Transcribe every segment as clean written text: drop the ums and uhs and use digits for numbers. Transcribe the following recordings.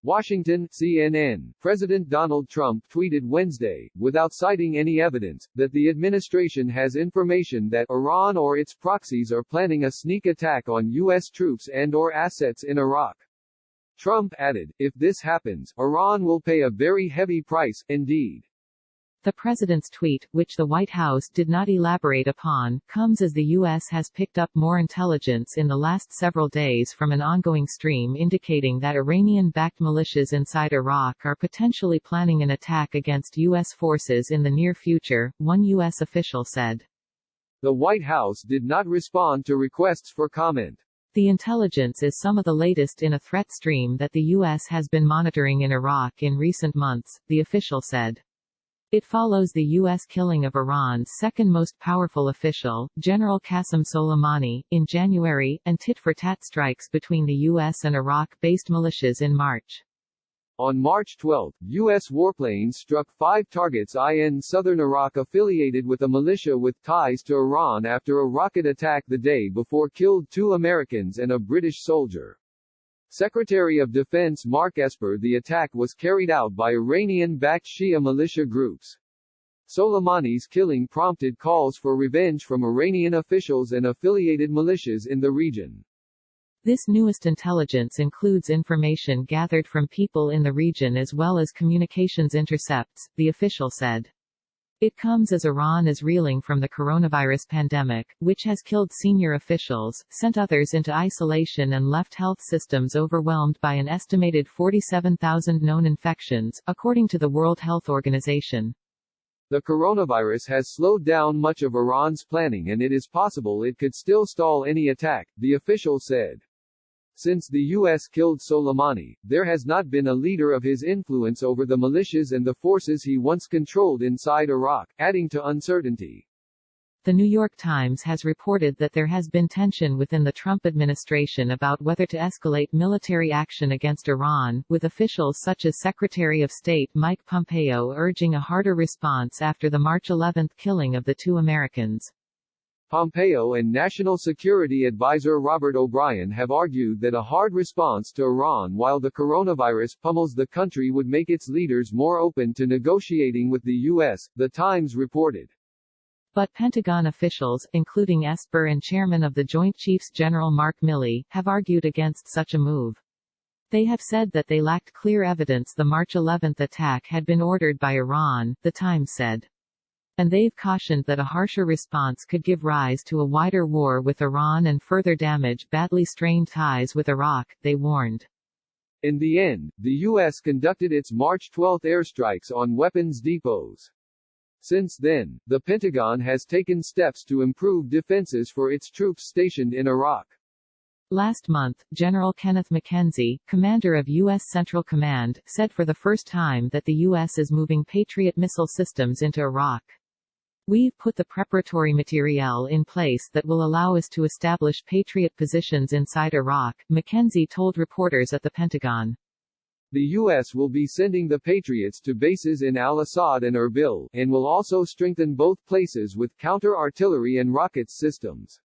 Washington, CNN. President Donald Trump tweeted Wednesday, without citing any evidence, that the administration has information that Iran or its proxies are planning a sneak attack on U.S. troops and/or assets in Iraq. Trump added, "If this happens, Iran will pay a very heavy price, indeed." The president's tweet, which the White House did not elaborate upon, comes as the U.S. has picked up more intelligence in the last several days from an ongoing stream indicating that Iranian-backed militias inside Iraq are potentially planning an attack against U.S. forces in the near future, one U.S. official said. The White House did not respond to requests for comment. The intelligence is some of the latest in a threat stream that the U.S. has been monitoring in Iraq in recent months, the official said. It follows the U.S. killing of Iran's second most powerful official, General Qasem Soleimani, in January, and tit-for-tat strikes between the U.S. and Iraq-based militias in March. On March 12, U.S. warplanes struck 5 targets in southern Iraq affiliated with a militia with ties to Iran after a rocket attack the day before killed 2 Americans and a British soldier. Secretary of Defense Mark Esper. The attack was carried out by Iranian-backed Shia militia groups. Soleimani's killing prompted calls for revenge from Iranian officials and affiliated militias in the region. This newest intelligence includes information gathered from people in the region as well as communications intercepts, the official said. It comes as Iran is reeling from the coronavirus pandemic, which has killed senior officials, sent others into isolation and left health systems overwhelmed by an estimated 47,000 known infections, according to the World Health Organization. The coronavirus has slowed down much of Iran's planning and it is possible it could still stall any attack, the official said. Since the U.S. killed Soleimani, there has not been a leader of his influence over the militias and the forces he once controlled inside Iraq, adding to uncertainty. The New York Times has reported that there has been tension within the Trump administration about whether to escalate military action against Iran, with officials such as Secretary of State Mike Pompeo urging a harder response after the March 11 killing of the 2 Americans. Pompeo and National Security Advisor Robert O'Brien have argued that a hard response to Iran while the coronavirus pummels the country would make its leaders more open to negotiating with the U.S., The Times reported. But Pentagon officials, including Esper and Chairman of the Joint Chiefs General Mark Milley, have argued against such a move. They have said that they lacked clear evidence the March 11 attack had been ordered by Iran, The Times said. And they've cautioned that a harsher response could give rise to a wider war with Iran and further damage badly strained ties with Iraq, they warned. In the end, the U.S. conducted its March 12 airstrikes on weapons depots. Since then, the Pentagon has taken steps to improve defenses for its troops stationed in Iraq. Last month, General Kenneth McKenzie, commander of U.S. Central Command, said for the first time that the U.S. is moving Patriot missile systems into Iraq. We've put the preparatory materiel in place that will allow us to establish Patriot positions inside Iraq, McKenzie told reporters at the Pentagon. The U.S. will be sending the Patriots to bases in Al-Assad and Erbil, and will also strengthen both places with counter-artillery and rockets systems.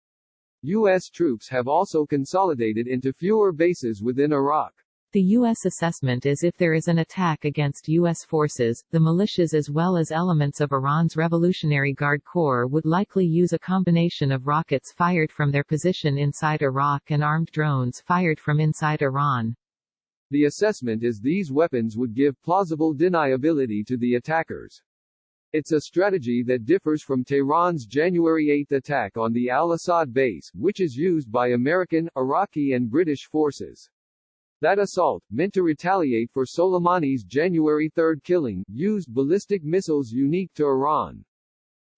U.S. troops have also consolidated into fewer bases within Iraq. The U.S. assessment is if there is an attack against U.S. forces, the militias as well as elements of Iran's Revolutionary Guard Corps would likely use a combination of rockets fired from their position inside Iraq and armed drones fired from inside Iran. The assessment is these weapons would give plausible deniability to the attackers. It's a strategy that differs from Tehran's January 8 attack on the Al-Assad base, which is used by American, Iraqi and British forces. That assault, meant to retaliate for Soleimani's January 3 killing, used ballistic missiles unique to Iran.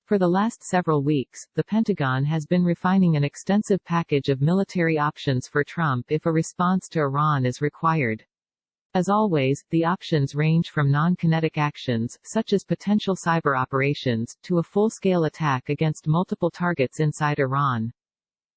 For the last several weeks, the Pentagon has been refining an extensive package of military options for Trump if a response to Iran is required. As always, the options range from non-kinetic actions, such as potential cyber operations, to a full-scale attack against multiple targets inside Iran.